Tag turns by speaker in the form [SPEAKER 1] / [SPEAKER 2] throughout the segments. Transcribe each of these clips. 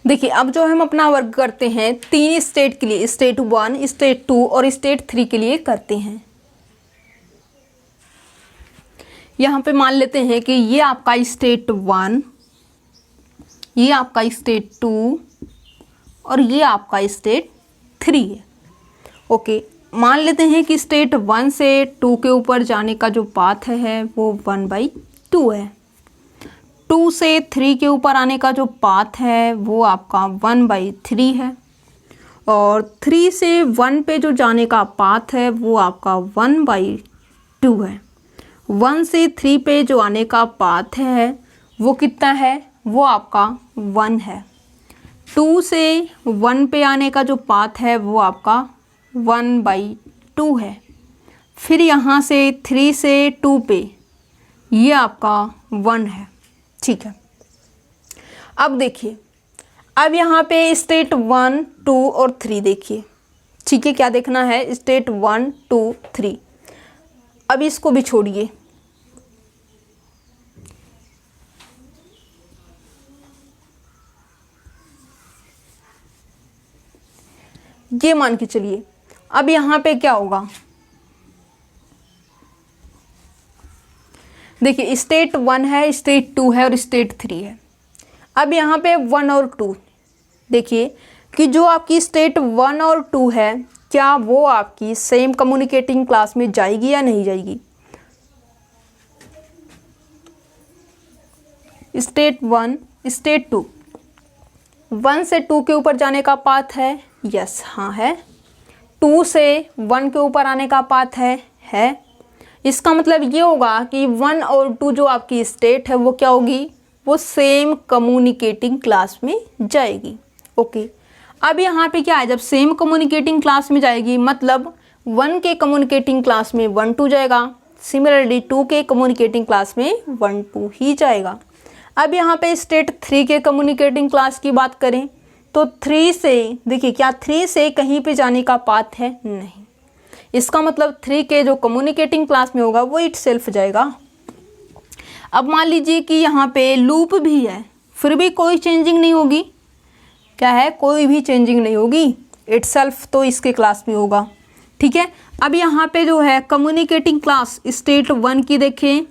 [SPEAKER 1] देखिए अब जो हम अपना वर्क करते हैं 3 स्टेट के लिए, स्टेट 1, स्टेट 2 और स्टेट 3 के लिए करते हैं। यहाँ पे मान लेते हैं कि ये आपका स्टेट 1, ये आपका स्टेट 2 और ये आपका स्टेट 3 है। ओके, मान लेते हैं कि स्टेट 1 से 2 के ऊपर जाने का जो पाथ है वो 1/2 है। 2 से 3 के ऊपर आने का जो पाथ है वो आपका 1/3 है। और 3 से 1 पे जो जाने का पाथ है वो आपका 1/2 है। 1 से 3 पे जो आने का पाथ है वो कितना है, वो आपका 1 है। 2 से 1 पे आने का जो पाथ है वो आपका 1/2 है। फिर यहाँ से 3 से 2 पे ये आपका 1 है। ठीक है, अब देखिए, अब यहाँ पे स्टेट 1, 2 और 3 देखिए। ठीक है, क्या देखना है, स्टेट 1, 2, 3। अब इसको भी छोड़िए, ये मान के चलिए। अब यहाँ पे क्या होगा, देखिए स्टेट 1 है, स्टेट 2 है और स्टेट 3 है। अब यहाँ पे 1 और 2 देखिए कि जो आपकी स्टेट 1 और 2 है क्या वो आपकी सेम कम्युनिकेटिंग क्लास में जाएगी या नहीं जाएगी। स्टेट 1, स्टेट 2, 1 से 2 के ऊपर जाने का पाथ है, यस हाँ है। 2 से 1 के ऊपर आने का पाथ है। इसका मतलब ये होगा कि 1 और 2 जो आपकी स्टेट है वो क्या होगी, वो सेम कम्युनिकेटिंग क्लास में जाएगी। ओके, अब यहाँ पे क्या है, जब सेम कम्युनिकेटिंग क्लास में जाएगी मतलब 1 के कम्युनिकेटिंग क्लास में 1, 2 जाएगा। सिमिलरली 2 के कम्युनिकेटिंग क्लास में 1, 2 ही जाएगा। अब यहाँ पे स्टेट 3 के कम्युनिकेटिंग क्लास की बात करें तो 3 से देखिए, क्या 3 से कहीं पे जाने का पाथ है, नहीं। इसका मतलब 3 के जो कम्युनिकेटिंग क्लास में होगा वो इटसेल्फ जाएगा। अब मान लीजिए कि यहाँ पे लूप भी है, फिर भी कोई चेंजिंग नहीं होगी। क्या है, कोई भी चेंजिंग नहीं होगी, इटसेल्फ तो इसके क्लास में होगा। ठीक है, अब यहाँ पे जो है कम्युनिकेटिंग क्लास स्टेट 1 की देखें,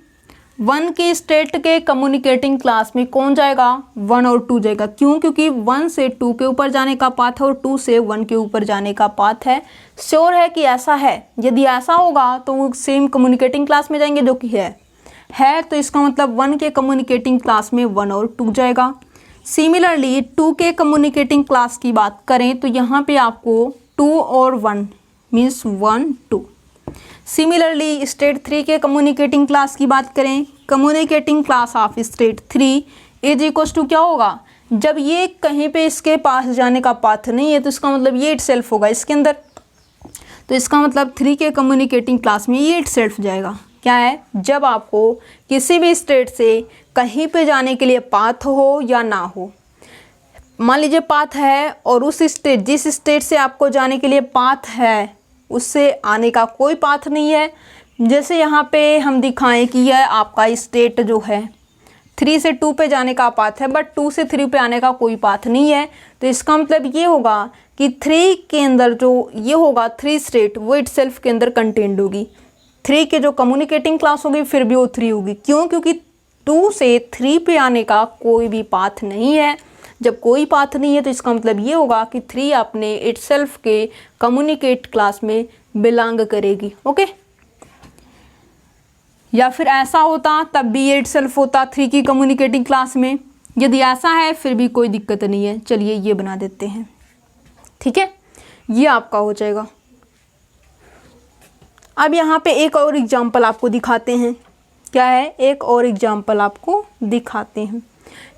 [SPEAKER 1] 1 के स्टेट के कम्युनिकेटिंग क्लास में कौन जाएगा, 1 और 2 जाएगा। क्यों, क्योंकि 1 से 2 के ऊपर जाने का पाथ है और 2 से 1 के ऊपर जाने का पाथ है। श्योर है कि ऐसा है, यदि ऐसा होगा तो वो सेम कम्युनिकेटिंग क्लास में जाएंगे, जो कि है तो इसका मतलब 1 के कम्युनिकेटिंग क्लास में 1 और 2 जाएगा। सिमिलरली 2 के कम्युनिकेटिंग क्लास की बात करें तो यहाँ पे आपको 2 और 1 मीन्स 1, 2। सिमिलरली स्टेट 3 के कम्युनिकेटिंग क्लास की बात करें, communicating class of state 3 is equals to क्या होगा, जब ये कहीं पे इसके पास जाने का पाथ नहीं है तो इसका मतलब ये इटसेल्फ होगा इसके अंदर। तो इसका मतलब 3 के कम्युनिकेटिंग क्लास में ये इटसेल्फ जाएगा। क्या है, जब आपको किसी भी स्टेट से कहीं पे जाने के लिए पाथ हो या ना हो। मान लीजिए पाथ है और उस स्टेट, जिस स्टेट से आपको जाने के लिए पाथ है उससे आने का कोई पाथ नहीं है। जैसे यहाँ पे हम दिखाएं कि यह आपका स्टेट जो है 3 से 2 पे जाने का पाथ है, बट 2 से 3 पे आने का कोई पाथ नहीं है। तो इसका मतलब ये होगा कि 3 के अंदर जो ये होगा 3 स्टेट वो इटसेल्फ के अंदर कंटेंड होगी। 3 के जो कम्युनिकेटिंग क्लास होगी फिर भी वो 3 होगी। क्यों, क्योंकि 2 से 3 पे आने का कोई भी पाथ नहीं है। जब कोई पाथ नहीं है तो इसका मतलब ये होगा कि 3 अपने इटसेल्फ के कम्युनिकेट क्लास में बिलोंग करेगी। ओके, या फिर ऐसा होता तब भी ये इटसेल्फ होता 3 की कम्युनिकेटिंग क्लास में। यदि ऐसा है फिर भी कोई दिक्कत नहीं है। चलिए ये बना देते हैं। ठीक है, ये आपका हो जाएगा। अब यहाँ पे एक और एग्जाम्पल आपको दिखाते हैं। क्या है, एक और एग्जाम्पल आपको दिखाते हैं,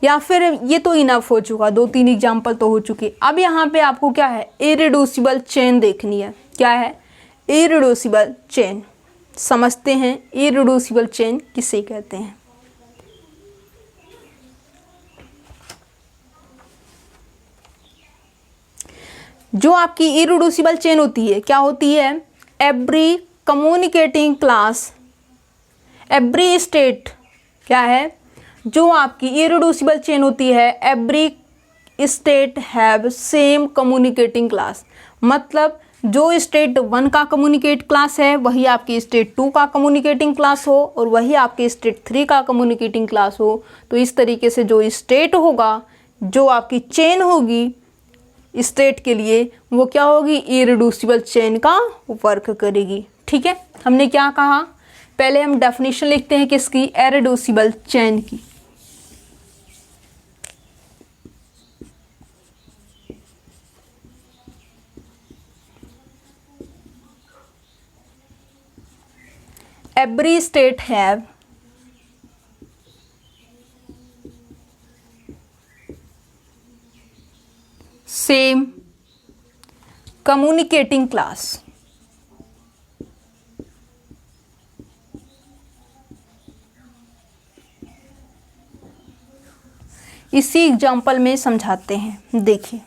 [SPEAKER 1] या फिर ये तो इनफ हो चुका, 2-3 एग्जाम्पल तो हो चुके। अब यहाँ पे आपको क्या है, इरिड्यूसिबल चेन देखनी है। क्या है, इरिड्यूसिबल चेन। समझते हैं इरिड्यूसिबल चेन किसे कहते हैं। जो आपकी इरिड्यूसिबल चेन होती है क्या होती है, every communicating class, every state. क्या है, जो आपकी इरिड्यूसिबल चेन होती है, every state have same communicating class, मतलब जो स्टेट 1 का कम्युनिकेट क्लास है वही आपकी स्टेट 2 का कम्युनिकेटिंग क्लास हो और वही आपकी स्टेट 3 का कम्युनिकेटिंग क्लास हो। तो इस तरीके से जो स्टेट होगा, जो आपकी चेन होगी स्टेट के लिए, वो क्या होगी, इरिड्यूसिबल चेन का वर्क करेगी। ठीक है, हमने क्या कहा, पहले हम डेफिनेशन लिखते हैं किसकी, इरिड्यूसिबल चेन की। Every state have same communicating class. इसी एग्जाम्पल में समझाते हैं, देखिए।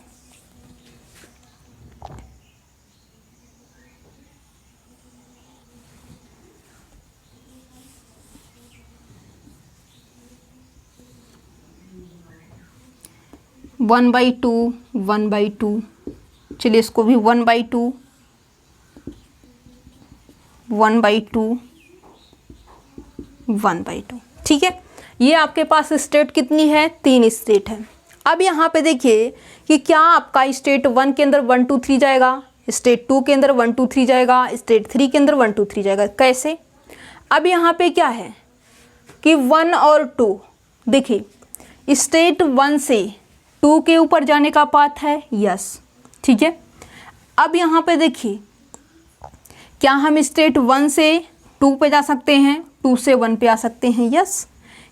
[SPEAKER 1] वन बाई टू, चलिए इसको भी 1/2, 1/2, 1/2। ठीक है, ये आपके पास स्टेट कितनी है, 3 स्टेट है। अब यहाँ पे देखिए कि क्या आपका स्टेट 1 के अंदर 1 2 3 जाएगा, स्टेट 2 के अंदर 1 2 3 जाएगा, स्टेट 3 के अंदर 1 2 3 जाएगा। कैसे, अब यहाँ पे क्या है कि 1 और 2, देखिए स्टेट 1 से 2 के ऊपर जाने का पाथ है, यस। ठीक है, अब यहाँ पे देखिए क्या हम स्टेट 1 से 2 पे जा सकते हैं, 2 से 1 पे आ सकते हैं, यस।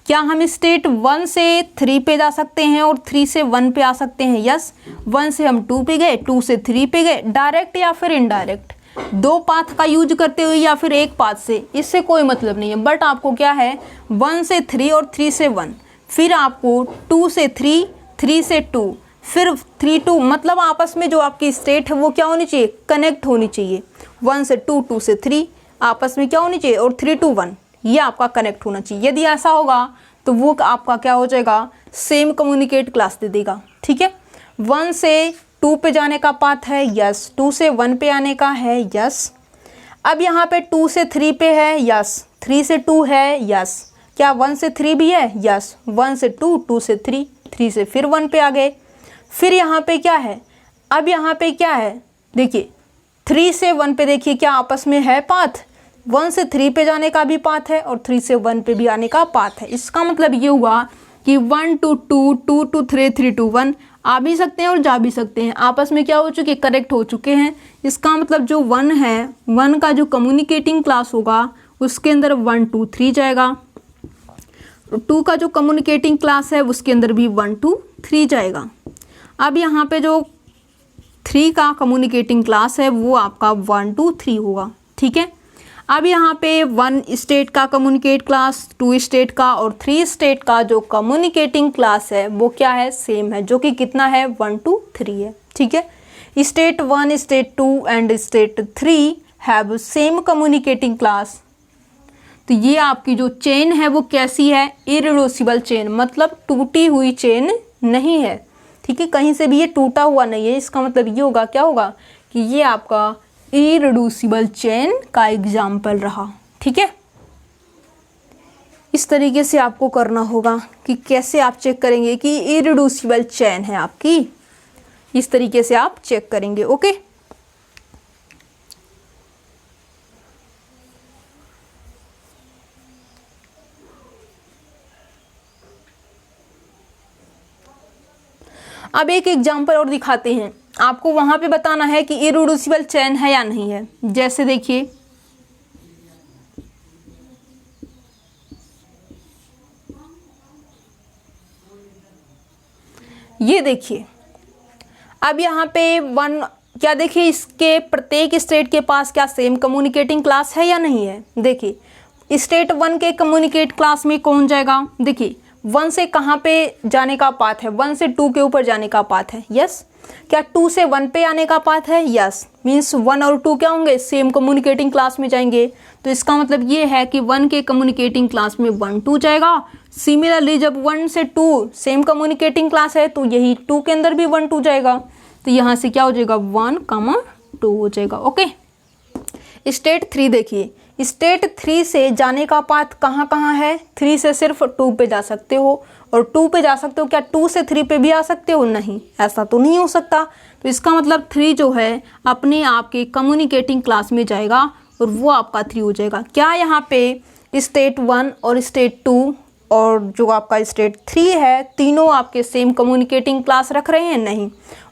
[SPEAKER 1] क्या हम स्टेट 1 से 3 पे जा सकते हैं और 3 से 1 पे आ सकते हैं, यस। 1 से हम 2 पे गए, 2 से 3 पे गए, डायरेक्ट या फिर इनडायरेक्ट, 2 पाथ का यूज करते हुए या फिर एक पाथ से, इससे कोई मतलब नहीं है। बट आपको क्या है, 1 से 3 और 3 से 1, फिर आपको 2 से 3, 3 से 2, फिर 3 2, मतलब आपस में जो आपकी स्टेट है वो क्या होनी चाहिए, कनेक्ट होनी चाहिए। 1 से 2, 2 से 3 आपस में क्या होनी चाहिए, और 3 to 1 ये आपका कनेक्ट होना चाहिए। यदि ऐसा होगा तो वो आपका क्या हो जाएगा, सेम कम्युनिकेट क्लास दे देगा। ठीक है, 1 से 2 पे जाने का पाथ है, यस। 2 से 1 पे आने का है, यस। अब यहाँ पे 2 से 3 पे है, यस। 3 से 2 है, यस। क्या 1 से 3 भी है, यस। 1 से 2, 2 से 3, 3 से फिर 1 पे आ गए। फिर यहाँ पे क्या है, अब यहाँ पे क्या है, देखिए 3 से 1 पे देखिए क्या आपस में है पाथ, 1 से 3 पे जाने का भी पाथ है और 3 से 1 पे भी आने का पाथ है। इसका मतलब ये हुआ कि 1 to 2, 2 to 3, 3 to 1 आ भी सकते हैं और जा भी सकते हैं, आपस में क्या हो चुके, कनेक्ट हो चुके हैं। इसका मतलब जो 1 है, 1 का जो कम्युनिकेटिंग क्लास होगा उसके अंदर 1 2 3 जाएगा, 2 का जो कम्युनिकेटिंग क्लास है उसके अंदर भी 1 2 3 जाएगा। अब यहाँ पे जो 3 का कम्युनिकेटिंग क्लास है वो आपका 1 2 3 होगा। ठीक है, अब यहाँ पे 1 स्टेट का कम्युनिकेट क्लास, 2 स्टेट का और 3 स्टेट का जो कम्युनिकेटिंग क्लास है वो क्या है, सेम है, जो कि कितना है, 1 2 3 है। ठीक है, state 1, state 2 and state 3 have same communicating class. तो ये आपकी जो चेन है वो कैसी है, इरिड्यूसिबल चेन, मतलब टूटी हुई चेन नहीं है। ठीक है, कहीं से भी ये टूटा हुआ नहीं है। इसका मतलब ये होगा, क्या होगा कि ये आपका इरिड्यूसिबल चेन का एग्जाम्पल रहा। ठीक है, इस तरीके से आपको करना होगा कि कैसे आप चेक करेंगे कि इरिड्यूसिबल चेन है आपकी, इस तरीके से आप चेक करेंगे। ओके, अब एक एग्जाम्पल और दिखाते हैं, आपको वहां पे बताना है कि इरिड्यूसिबल चेन है या नहीं है। जैसे देखिए ये देखिए, अब यहाँ पे 1, क्या देखिए इसके प्रत्येक स्टेट के पास क्या सेम कम्युनिकेटिंग क्लास है या नहीं है। देखिए स्टेट 1 के कम्युनिकेट क्लास में कौन जाएगा, देखिए 1 से कहाँ पे जाने का पाथ है, 1 से 2 के ऊपर जाने का पाथ है। यस, क्या 2 से 1 पे आने का पाथ है? यस, मीन्स 1 और 2 क्या होंगे, सेम कम्युनिकेटिंग क्लास में जाएंगे। तो इसका मतलब ये है कि 1 के कम्युनिकेटिंग क्लास में 1 2 जाएगा। सिमिलरली जब 1 से 2 सेम कम्युनिकेटिंग क्लास है तो यही 2 के अंदर भी 1 2 जाएगा। तो यहाँ से क्या हो जाएगा, 1 2 हो जाएगा। ओके, स्टेट 3 देखिए, स्टेट 3 से जाने का पाथ कहाँ कहाँ है? 3 से सिर्फ 2 पे जा सकते हो, और 2 पे जा सकते हो, क्या 2 से 3 पे भी आ सकते हो? नहीं, ऐसा तो नहीं हो सकता। तो इसका मतलब 3 जो है अपने आप के कम्युनिकेटिंग क्लास में जाएगा और वो आपका 3 हो जाएगा। क्या यहाँ पे स्टेट 1 और स्टेट 2 और जो आपका स्टेट 3 है, तीनों आपके सेम कम्युनिकेटिंग क्लास रख रहे हैं? नहीं,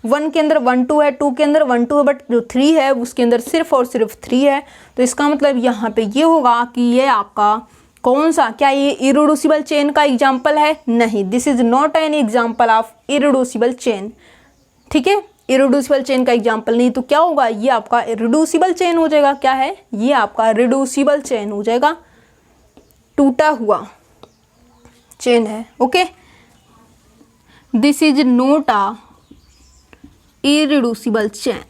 [SPEAKER 1] 1 के अंदर 1 2 है, 2 के अंदर 1 2 है, बट जो 3 है उसके अंदर सिर्फ और सिर्फ 3 है। तो इसका मतलब यहाँ पे ये होगा कि ये आपका कौन सा, क्या ये इरिड्यूसिबल चेन का एग्जाम्पल है? नहीं, this is not an example of irreducible chain. ठीक है, इरिड्यूसिबल चेन का एग्जाम्पल नहीं, तो क्या होगा, ये आपका रिड्यूसिबल चेन हो जाएगा। क्या है, ये आपका रिड्यूसिबल चेन हो जाएगा, टूटा हुआ चेन है। Okay, this is not a irreducible chain.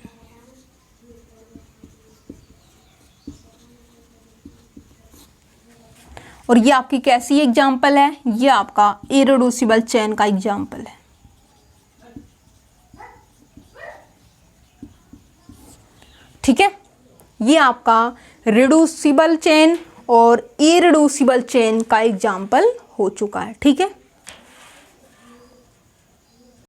[SPEAKER 1] और ये आपकी कैसी एग्जाम्पल है, ये आपका इरिड्यूसिबल चेन का एग्जाम्पल है। ठीक है, ये आपका रिड्यूसिबल चेन और इरिड्यूसिबल चेन का एग्जाम्पल हो चुका है। ठीक है।